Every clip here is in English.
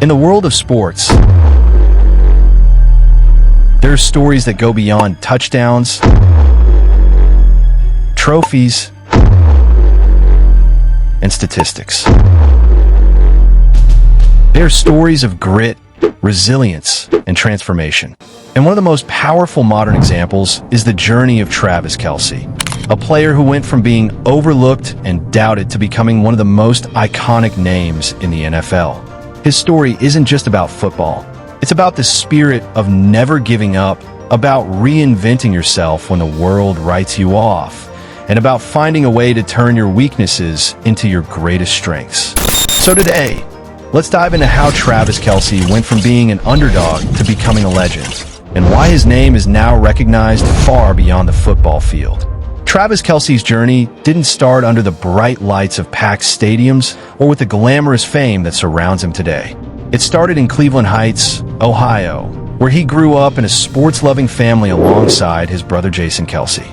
In the world of sports, there are stories that go beyond touchdowns, trophies, and statistics. They are stories of grit, resilience, and transformation. And one of the most powerful modern examples is the journey of Travis Kelce, a player who went from being overlooked and doubted to becoming one of the most iconic names in the NFL. His story isn't just about football. It's about the spirit of never giving up, about reinventing yourself when the world writes you off, and about finding a way to turn your weaknesses into your greatest strengths. So today, let's dive into how Travis Kelce went from being an underdog to becoming a legend, and why his name is now recognized far beyond the football field. Travis Kelce's journey didn't start under the bright lights of packed stadiums or with the glamorous fame that surrounds him today. It started in Cleveland Heights, Ohio, where he grew up in a sports-loving family alongside his brother Jason Kelce.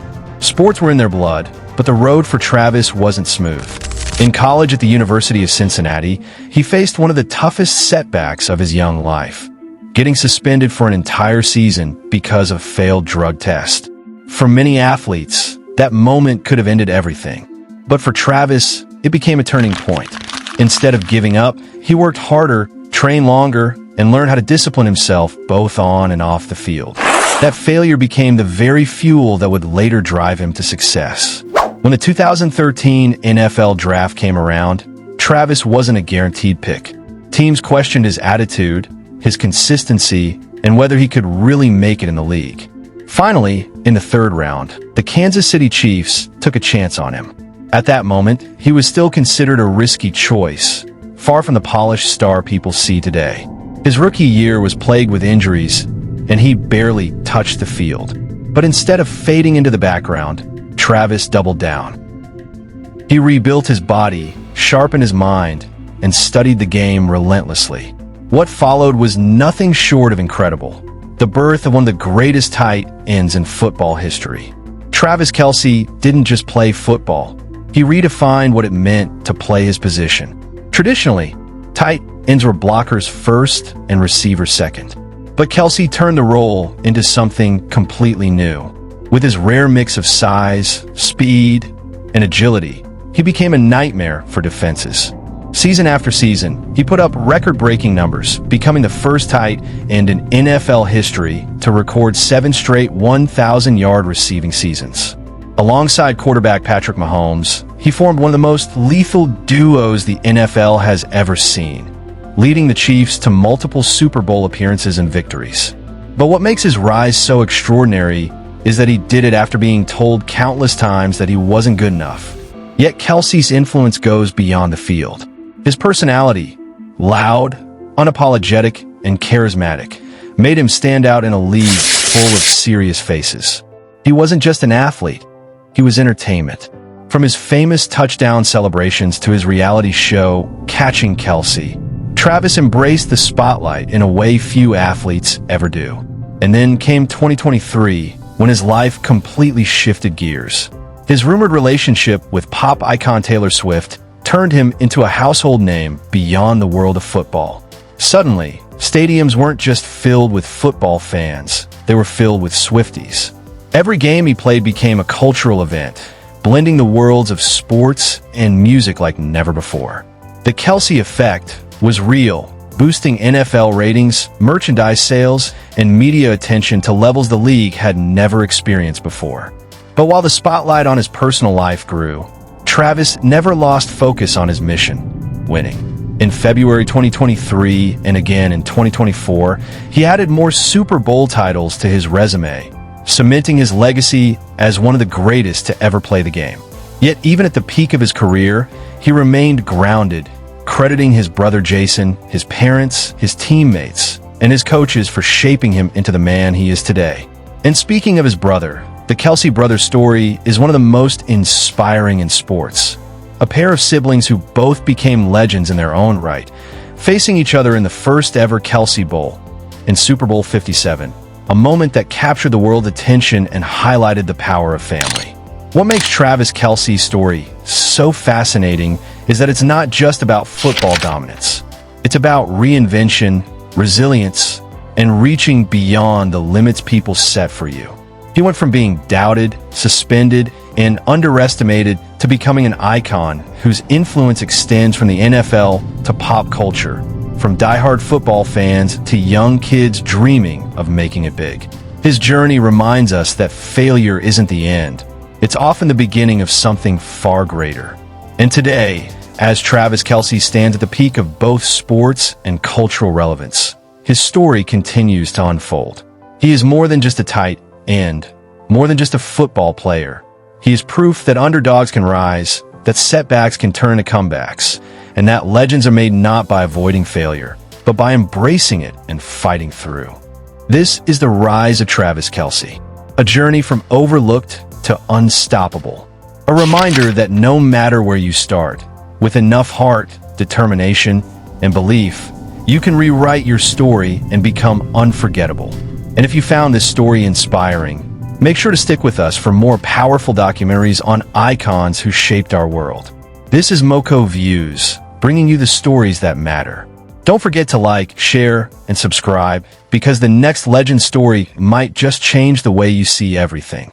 Sports were in their blood, but the road for Travis wasn't smooth. In college at the University of Cincinnati, he faced one of the toughest setbacks of his young life, getting suspended for an entire season because of failed drug tests. For many athletes, that moment could have ended everything. But for Travis, it became a turning point. Instead of giving up, he worked harder, trained longer, and learned how to discipline himself both on and off the field. That failure became the very fuel that would later drive him to success. When the 2013 NFL Draft came around, Travis wasn't a guaranteed pick. Teams questioned his attitude, his consistency, and whether he could really make it in the league. Finally, in the third round, the Kansas City Chiefs took a chance on him. At that moment, he was still considered a risky choice, far from the polished star people see today. His rookie year was plagued with injuries, and he barely touched the field. But instead of fading into the background, Travis doubled down. He rebuilt his body, sharpened his mind, and studied the game relentlessly. What followed was nothing short of incredible. The birth of one of the greatest tight ends in football history. Travis Kelce didn't just play football. He redefined what it meant to play his position. Traditionally, tight ends were blockers first and receivers second. But Kelce turned the role into something completely new. With his rare mix of size, speed, and agility, he became a nightmare for defenses. Season after season, he put up record-breaking numbers, becoming the first tight end in NFL history to record 7 straight 1,000-yard receiving seasons. Alongside quarterback Patrick Mahomes, he formed one of the most lethal duos the NFL has ever seen, leading the Chiefs to multiple Super Bowl appearances and victories. But what makes his rise so extraordinary is that he did it after being told countless times that he wasn't good enough. Yet Kelce's influence goes beyond the field. His personality, loud, unapologetic, and charismatic, made him stand out in a league full of serious faces. He wasn't just an athlete, he was entertainment. From his famous touchdown celebrations to his reality show, Catching Kelce, Travis embraced the spotlight in a way few athletes ever do. And then came 2023, when his life completely shifted gears. His rumored relationship with pop icon Taylor Swift turned him into a household name beyond the world of football. Suddenly, stadiums weren't just filled with football fans, they were filled with Swifties. Every game he played became a cultural event, blending the worlds of sports and music like never before. The Kelce effect was real, boosting NFL ratings, merchandise sales, and media attention to levels the league had never experienced before. But while the spotlight on his personal life grew, Travis never lost focus on his mission: winning. In February 2023 and again in 2024, he added more Super Bowl titles to his resume, cementing his legacy as one of the greatest to ever play the game. Yet even at the peak of his career, he remained grounded, crediting his brother Jason, his parents, his teammates, and his coaches for shaping him into the man he is today. And speaking of his brother, the Kelce brothers' story is one of the most inspiring in sports. A pair of siblings who both became legends in their own right, facing each other in the first ever Kelce Bowl in Super Bowl 57, a moment that captured the world's attention and highlighted the power of family. What makes Travis Kelce's story so fascinating is that it's not just about football dominance. It's about reinvention, resilience, and reaching beyond the limits people set for you. He went from being doubted, suspended, and underestimated to becoming an icon whose influence extends from the NFL to pop culture, from diehard football fans to young kids dreaming of making it big. His journey reminds us that failure isn't the end. It's often the beginning of something far greater. And today, as Travis Kelce stands at the peak of both sports and cultural relevance, his story continues to unfold. He is more than just a tight end, more than just a football player. He is proof that underdogs can rise, that setbacks can turn to comebacks, and that legends are made not by avoiding failure, but by embracing it and fighting through. This is the rise of Travis Kelce, a journey from overlooked to unstoppable. A reminder that no matter where you start, with enough heart, determination, and belief, you can rewrite your story and become unforgettable. And if you found this story inspiring, make sure to stick with us for more powerful documentaries on icons who shaped our world. This is MOCo Views, bringing you the stories that matter. Don't forget to like, share, and subscribe, because the next legend story might just change the way you see everything.